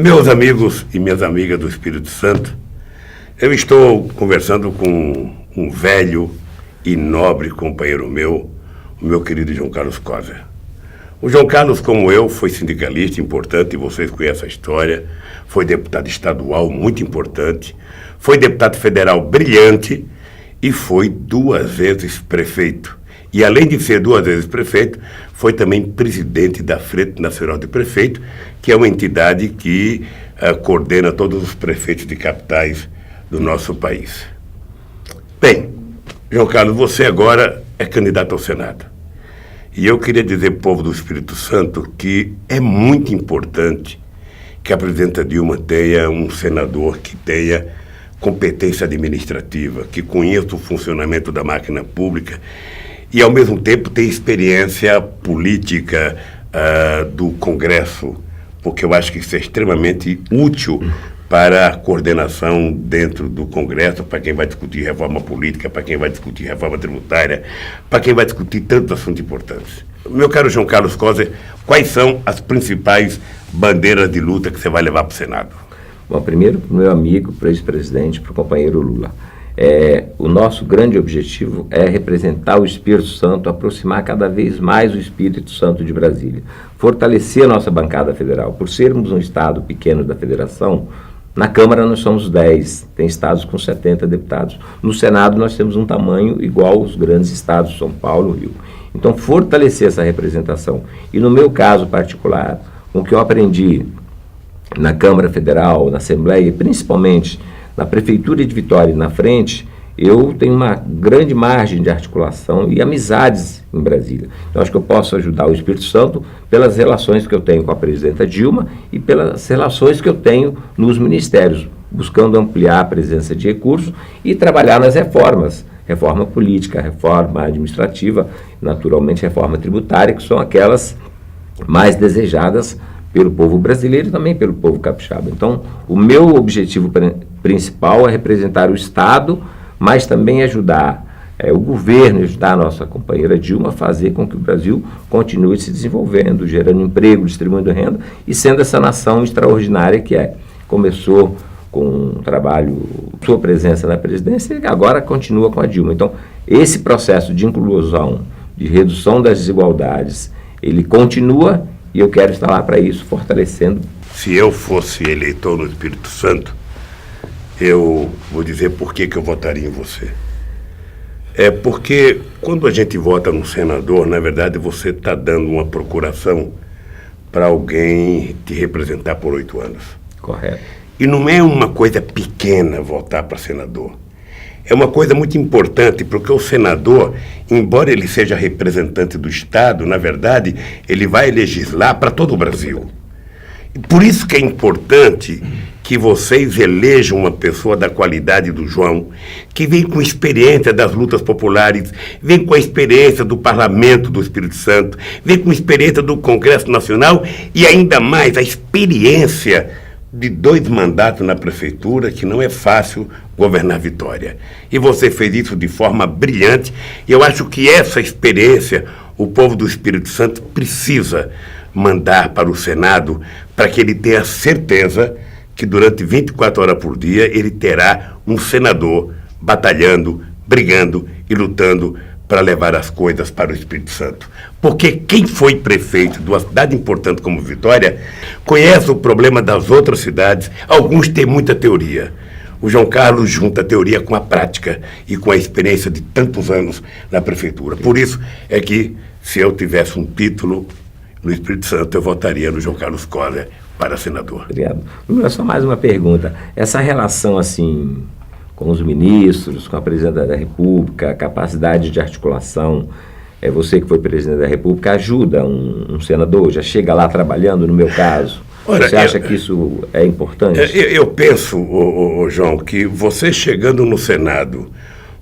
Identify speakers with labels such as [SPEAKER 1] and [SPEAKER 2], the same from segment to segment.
[SPEAKER 1] Meus amigos e minhas amigas do Espírito Santo, eu estou conversando com um velho e nobre companheiro meu, o meu querido João Carlos Coser. O João Carlos, como eu, foi sindicalista importante, vocês conhecem a história, foi deputado estadual muito importante, foi deputado federal brilhante e foi 2 vezes prefeito. E além de ser 2 vezes prefeito, foi também presidente da Frente Nacional de Prefeitos, que é uma entidade que coordena todos os prefeitos de capitais do nosso país. Bem, João Carlos, você agora é candidato ao Senado. E eu queria dizer para o povo do Espírito Santo que é muito importante que a presidenta Dilma tenha um senador que tenha competência administrativa, que conheça o funcionamento da máquina pública e, ao mesmo tempo, tenha experiência política do Congresso, porque eu acho que isso é extremamente útil para a coordenação dentro do Congresso, para quem vai discutir reforma política, para quem vai discutir reforma tributária, para quem vai discutir tantos assuntos importantes. Meu caro João Carlos Coser, quais são as principais bandeiras de luta que você vai levar para o Senado?
[SPEAKER 2] Bom, primeiro, para o meu amigo, para o ex-presidente, para o companheiro Lula. O nosso grande objetivo é representar o Espírito Santo, aproximar cada vez mais o Espírito Santo de Brasília, fortalecer a nossa bancada federal. Por sermos um estado pequeno da federação, na Câmara nós somos 10, tem estados com 70 deputados. No Senado nós temos um tamanho igual aos grandes estados, São Paulo, Rio. Então, fortalecer essa representação. E no meu caso particular, com o que eu aprendi na Câmara Federal, na Assembleia, e principalmente na Prefeitura de Vitória e na frente, eu tenho uma grande margem de articulação e amizades em Brasília. Então, acho que eu posso ajudar o Espírito Santo pelas relações que eu tenho com a presidenta Dilma e pelas relações que eu tenho nos ministérios, buscando ampliar a presença de recursos e trabalhar nas reformas. Reforma política, reforma administrativa, naturalmente reforma tributária, que são aquelas mais desejadas pelo povo brasileiro e também pelo povo capixaba. Então, o meu objetivo principal é representar o Estado, mas também ajudar o governo, ajudar a nossa companheira Dilma a fazer com que o Brasil continue se desenvolvendo, gerando emprego, distribuindo renda e sendo essa nação extraordinária que é. Começou com um trabalho, sua presença na presidência e agora continua com a Dilma. Então, esse processo de inclusão, de redução das desigualdades, ele continua e eu quero estar lá para isso, fortalecendo.
[SPEAKER 1] Se eu fosse eleitor no Espírito Santo, eu vou dizer por que eu votaria em você. É porque quando a gente vota no senador, na verdade você está dando uma procuração para alguém te representar por 8 anos.
[SPEAKER 2] Correto.
[SPEAKER 1] E não é uma coisa pequena votar para senador. É uma coisa muito importante, porque o senador, embora ele seja representante do Estado, na verdade, ele vai legislar para todo o Brasil. E por isso que é importante que vocês elejam uma pessoa da qualidade do João, que vem com experiência das lutas populares, vem com a experiência do Parlamento do Espírito Santo, vem com a experiência do Congresso Nacional e ainda mais a experiência de 2 mandatos na prefeitura, que não é fácil governar Vitória. E você fez isso de forma brilhante, e eu acho que essa experiência o povo do Espírito Santo precisa mandar para o Senado, para que ele tenha certeza que durante 24 horas por dia ele terá um senador batalhando, brigando e lutando para levar as coisas para o Espírito Santo. Porque quem foi prefeito de uma cidade importante como Vitória conhece o problema das outras cidades. Alguns têm muita teoria. O João Carlos junta a teoria com a prática e com a experiência de tantos anos na prefeitura. Por isso é que, se eu tivesse um título no Espírito Santo, eu votaria no João Carlos Coser para senador.
[SPEAKER 2] Obrigado. Só mais uma pergunta. Essa relação, assim, com os ministros, com a presidenta da República, a capacidade de articulação, você que foi presidente da República, ajuda um senador, já chega lá trabalhando, no meu caso? Ora, você acha que isso é importante?
[SPEAKER 1] Eu penso, João, que você chegando no Senado,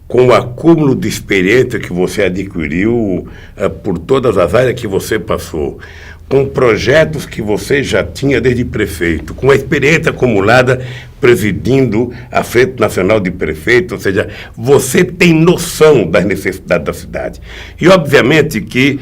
[SPEAKER 1] com o acúmulo de experiência que você adquiriu por todas as áreas que você passou, com projetos que você já tinha desde prefeito, com a experiência acumulada presidindo a Frente Nacional de Prefeitos, ou seja, você tem noção das necessidades da cidade. E, obviamente, que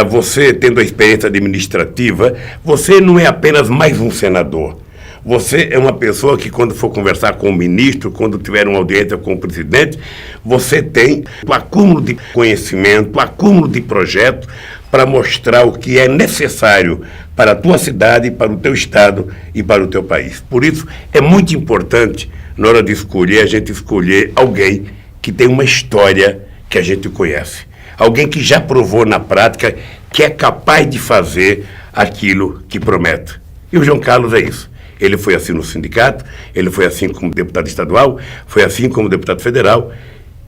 [SPEAKER 1] você, tendo a experiência administrativa, você não é apenas mais um senador. Você é uma pessoa que, quando for conversar com o ministro, quando tiver uma audiência com o presidente, você tem o acúmulo de conhecimento, o acúmulo de projetos para mostrar o que é necessário para a tua cidade, para o teu estado e para o teu país. Por isso, é muito importante, na hora de escolher, a gente escolher alguém que tem uma história que a gente conhece. Alguém que já provou na prática que é capaz de fazer aquilo que promete. E o João Carlos é isso. Ele foi assim no sindicato, ele foi assim como deputado estadual, foi assim como deputado federal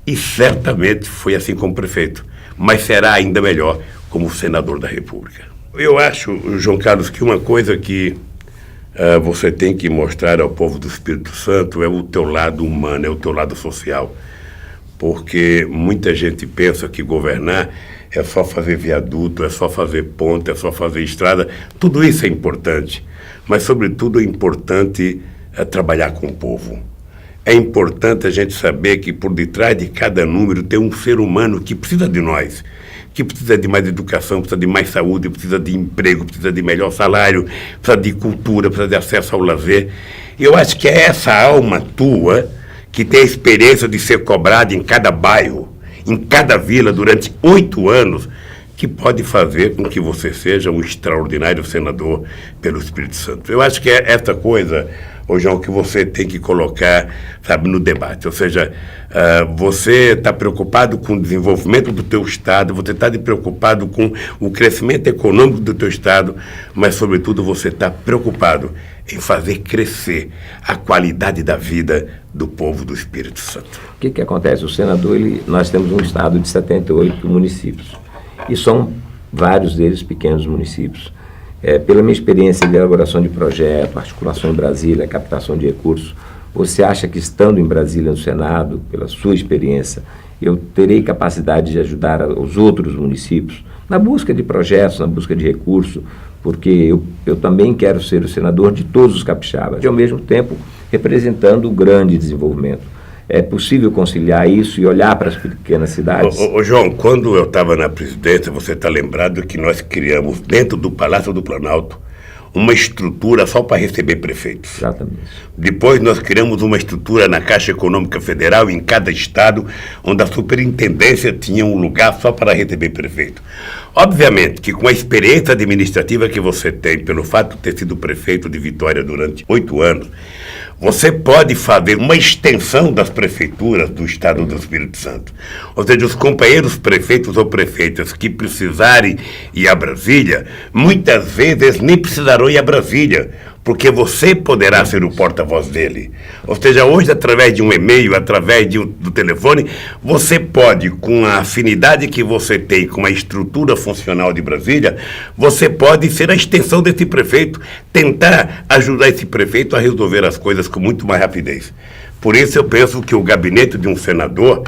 [SPEAKER 1] e certamente foi assim como prefeito. Mas será ainda melhor como senador da República. Eu acho, João Carlos, que uma coisa que você tem que mostrar ao povo do Espírito Santo é o teu lado humano, é o teu lado social. Porque muita gente pensa que governar é só fazer viaduto, é só fazer ponte, é só fazer estrada. Tudo isso é importante, mas, sobretudo, é importante trabalhar com o povo. É importante a gente saber que por detrás de cada número tem um ser humano que precisa de nós, que precisa de mais educação, precisa de mais saúde, precisa de emprego, precisa de melhor salário, precisa de cultura, precisa de acesso ao lazer. E eu acho que é essa alma tua que tem a experiência de ser cobrada em cada bairro, em cada vila, durante 8 anos, que pode fazer com que você seja um extraordinário senador pelo Espírito Santo. Eu acho que é essa coisa, ô João, que você tem que colocar, sabe, no debate. Ou seja, você está preocupado com o desenvolvimento do teu estado, você está preocupado com o crescimento econômico do teu estado, mas, sobretudo, você está preocupado em fazer crescer a qualidade da vida do povo do Espírito Santo.
[SPEAKER 2] O que acontece? O senador, nós temos um estado de 78 municípios, e são vários deles pequenos municípios. Pela minha experiência de elaboração de projeto, articulação em Brasília, captação de recursos, você acha que, estando em Brasília no Senado, pela sua experiência, eu terei capacidade de ajudar os outros municípios na busca de projetos, na busca de recursos, porque eu também quero ser o senador de todos os capixabas, e ao mesmo tempo representando o grande desenvolvimento. É possível conciliar isso e olhar para as pequenas cidades?
[SPEAKER 1] Ô João, quando eu estava na presidência, você está lembrado que nós criamos, dentro do Palácio do Planalto, uma estrutura só para receber prefeitos.
[SPEAKER 2] Exatamente.
[SPEAKER 1] Depois nós criamos uma estrutura na Caixa Econômica Federal, em cada estado, onde a superintendência tinha um lugar só para receber prefeito. Obviamente que com a experiência administrativa que você tem, pelo fato de ter sido prefeito de Vitória durante 8 anos, você pode fazer uma extensão das prefeituras do estado do Espírito Santo. Ou seja, os companheiros prefeitos ou prefeitas que precisarem ir a Brasília, muitas vezes nem precisarão ir a Brasília, porque você poderá ser o porta-voz dele. Ou seja, hoje, através de um e-mail, através do telefone, você pode, com a afinidade que você tem com a estrutura funcional de Brasília, você pode ser a extensão desse prefeito, tentar ajudar esse prefeito a resolver as coisas com muito mais rapidez. Por isso eu penso que o gabinete de um senador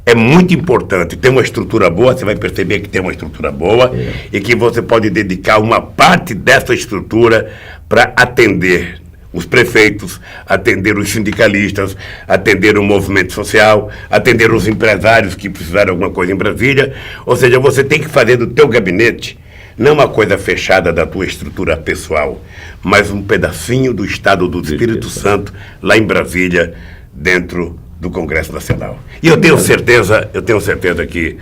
[SPEAKER 1] é muito importante. Ter uma estrutura boa, você vai perceber que tem uma estrutura boa e que você pode dedicar uma parte dessa estrutura para atender os prefeitos, atender os sindicalistas, atender o movimento social, atender os empresários que precisarem de alguma coisa em Brasília. Ou seja, você tem que fazer do teu gabinete não uma coisa fechada da tua estrutura pessoal, mas um pedacinho do estado do Espírito Santo, lá em Brasília, dentro do Congresso Nacional. E eu tenho certeza que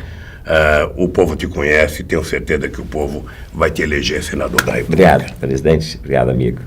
[SPEAKER 1] o povo te conhece, tenho certeza que o povo vai te eleger senador da República.
[SPEAKER 2] Obrigado, presidente. Obrigado, amigo.